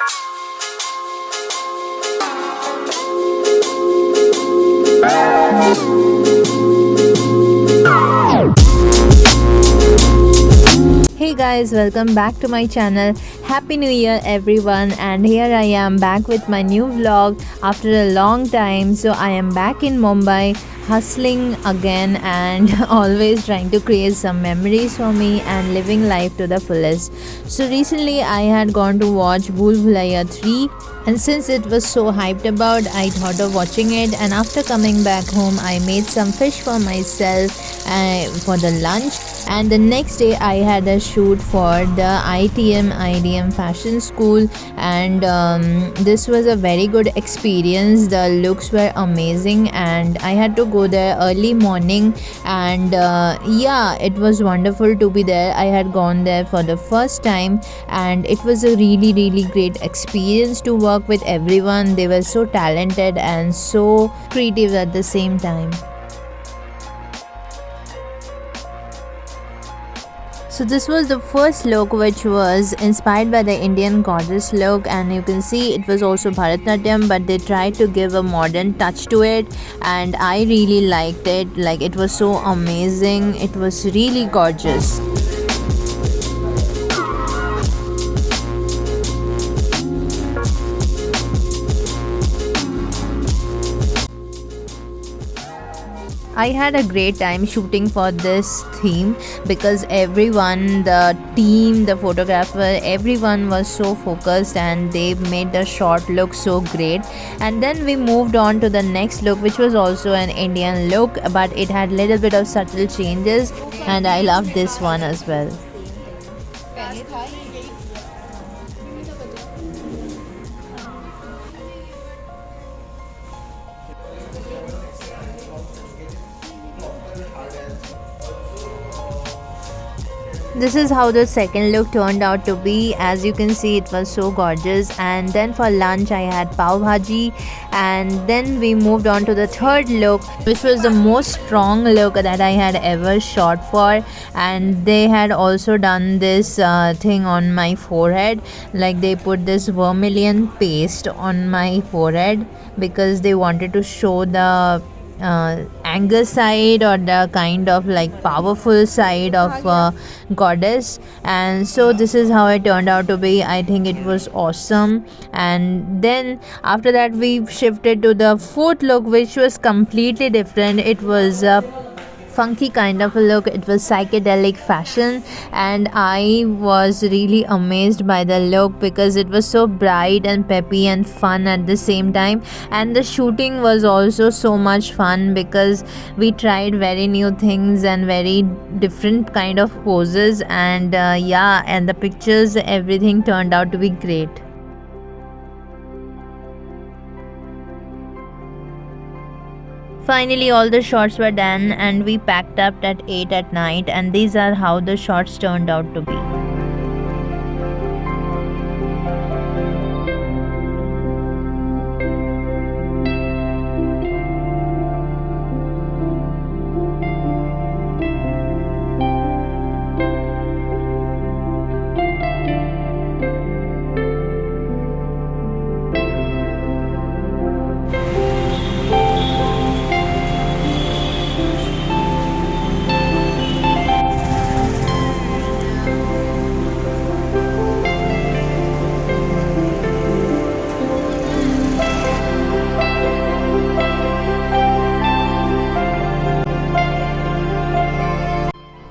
Hey guys, welcome back to my channel. Happy New Year everyone, and here I am back with my new vlog after a long time. So I am back in Mumbai hustling again and always trying to create some memories for me and living life to the fullest. So recently I had gone to watch Bhool Bhulaiya 3, and since it was so hyped about, I thought of watching it. And after coming back home, I made some fish for myself for the lunch. And the next day I had a shoot for the IDM fashion school, and this was a very good experience. The looks were amazing and I had to go there early morning, and yeah, it was wonderful to be there. I had gone there for the first time and it was a really great experience to work with everyone. They were so talented and so creative at the same time. So this was the first look, which was inspired by the Indian goddess look, and you can see it was also Bharatanatyam, but they tried to give a modern touch to it, and I really liked it. Like, it was so amazing. It was really gorgeous. I had a great time shooting for this theme because everyone, the team, the photographer, everyone was so focused and they made the shot look so great. And then we moved on to the next look, which was also an Indian look, but it had little bit of subtle changes, and I loved this one as well. This is how the second look turned out to be. As you can see, it was so gorgeous. And then for lunch I had pav bhaji, and then we moved on to the third look, which was the most strong look that I had ever shot for. And they had also done this thing on my forehead, like they put this vermilion paste on my forehead because they wanted to show the anger side, or the kind of like powerful side of goddess. And so this is how it turned out to be. I think it was awesome. And then after that we shifted to the fourth look, which was completely different. It was funky kind of a look. It was psychedelic fashion, and I was really amazed by the look because it was so bright and peppy and fun at the same time. And the shooting was also so much fun because we tried very new things and very different kind of poses, and yeah, and the pictures, everything turned out to be great. Finally, all the shots were done and we packed up at 8 at night, and these are how the shots turned out to be.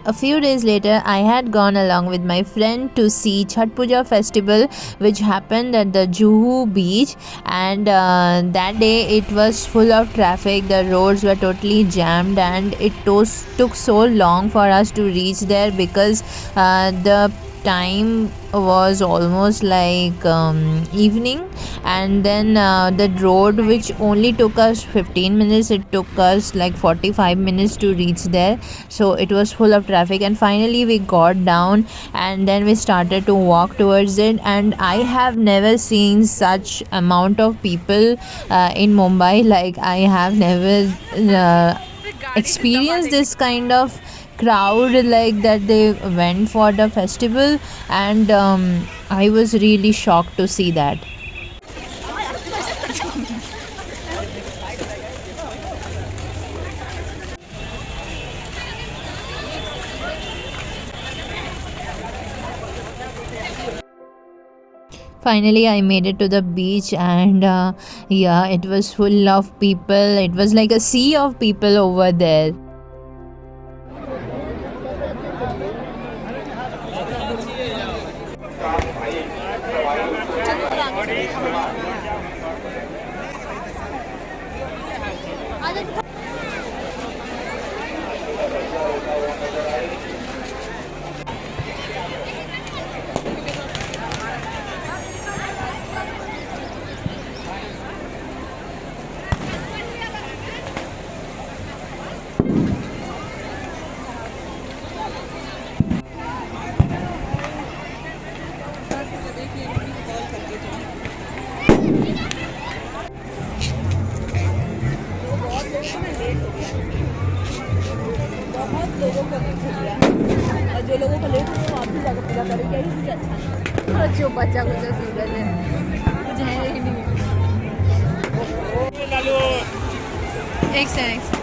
A few days later, I had gone along with my friend to see Chhat Puja festival, which happened at the Juhu beach. And that day it was full of traffic. The roads were totally jammed, and it took so long for us to reach there because the time was almost like evening. And then the road, which only took us 15 minutes, it took us like 45 minutes to reach there. So it was full of traffic, and finally we got down and then we started to walk towards it. And I have never seen such amount of people in Mumbai. Like, I have never experienced this kind of crowd like that they went for the festival. And I was really shocked to see that. Finally, I made it to the beach, and yeah, it was full of people. It was like a sea of people over there. लोगों को नहीं खुल रहा और जो लोगों को late हुआ वापस जाकर पूरा करेंगे यही मुझे अच्छा नहीं। और जो बच्चा कुछ सूरज है मुझे है ही नहीं। एक सेकंड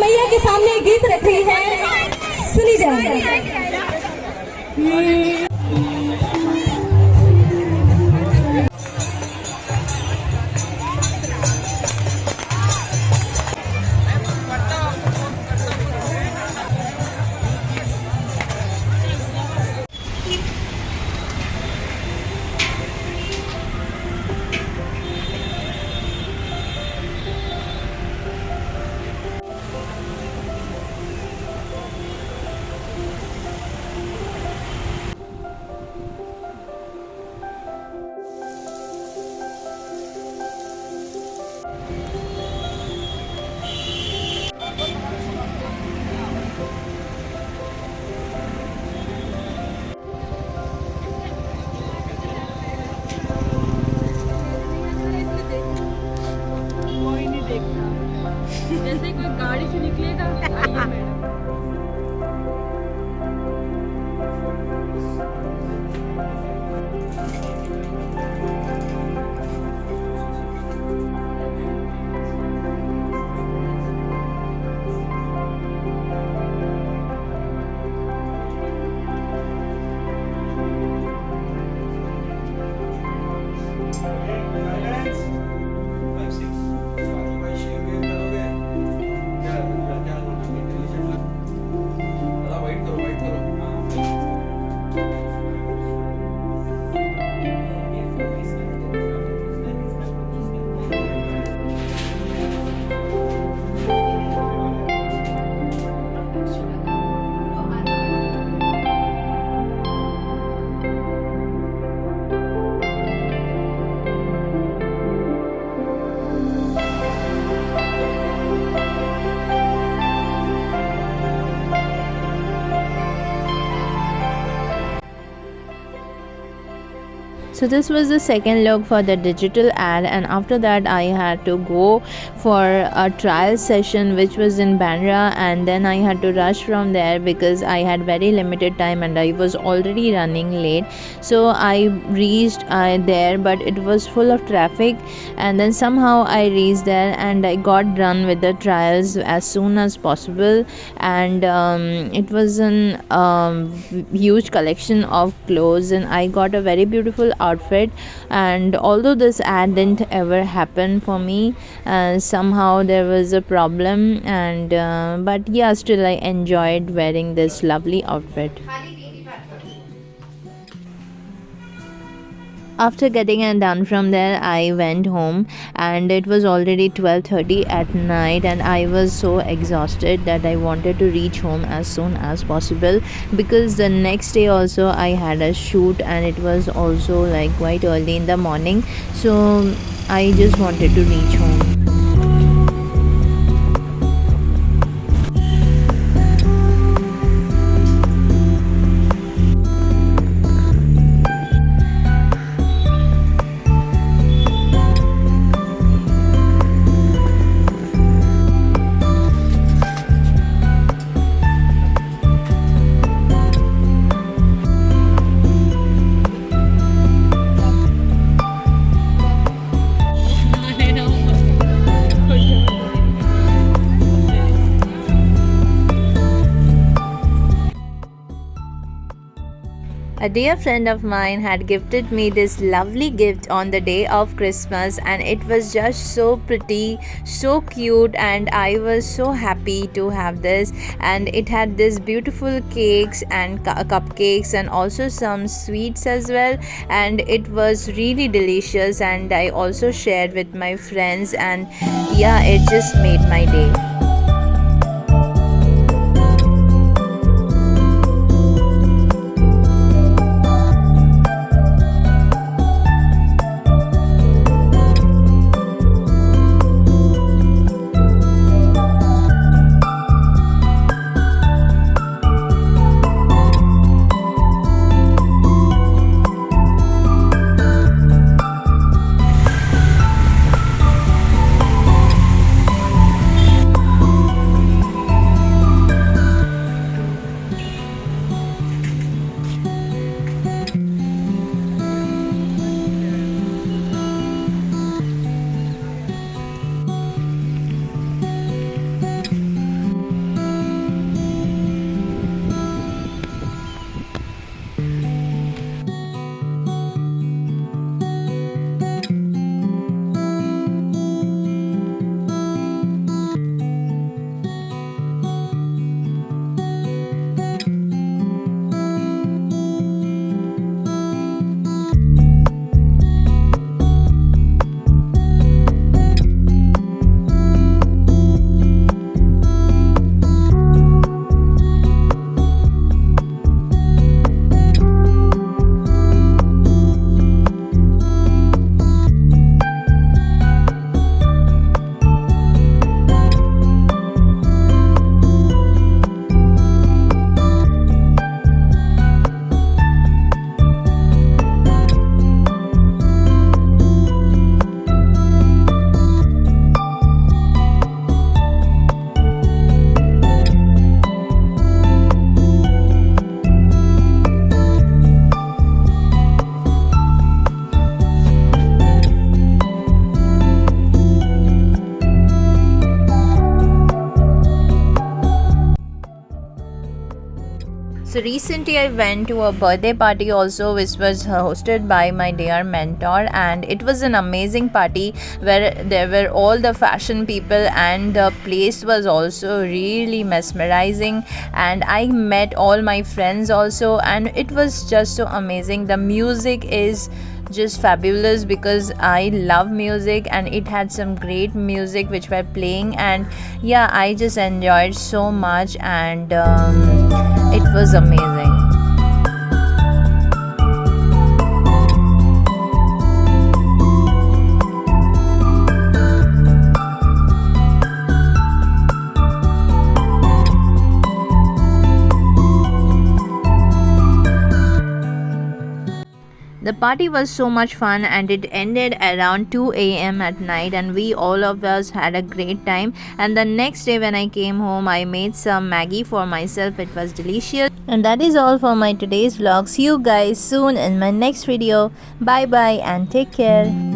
मैया के सामने गीत रखी है, सुनी जाए। जैसे कोई गाड़ी से निकलेगा आइए madam. So this was the second look for the digital ad, and after that I had to go for a trial session which was in Bandra, and then I had to rush from there because I had very limited time and I was already running late. So I reached there, but it was full of traffic, and then somehow I reached there and I got done with the trials as soon as possible. And it was an huge collection of clothes, and I got a very beautiful outfit. And although this ad didn't ever happen for me, somehow there was a problem, and but yeah, still I enjoyed wearing this lovely outfit. After getting and done from there, I went home, and it was already 12:30 at night, and I was so exhausted that I wanted to reach home as soon as possible, because the next day also I had a shoot, and it was also like quite early in the morning, so I just wanted to reach home. A dear friend of mine had gifted me this lovely gift on the day of Christmas, and it was just so pretty, so cute, and I was so happy to have this. And it had this beautiful cakes and cupcakes, and also some sweets as well, and it was really delicious, and I also shared with my friends, and yeah, it just made my day. So recently I went to a birthday party also, which was hosted by my dear mentor, and it was an amazing party where there were all the fashion people, and the place was also really mesmerizing, and I met all my friends also, and it was just so amazing. The music is just fabulous because I love music, and it had some great music which were playing, and yeah, I just enjoyed so much, and it was amazing. The party was so much fun, and it ended around 2 a.m. at night, and we all of us had a great time. And the next day when I came home, I made some Maggie for myself. It was delicious. And that is all for my today's vlog. See you guys soon in my next video. Bye bye and take care.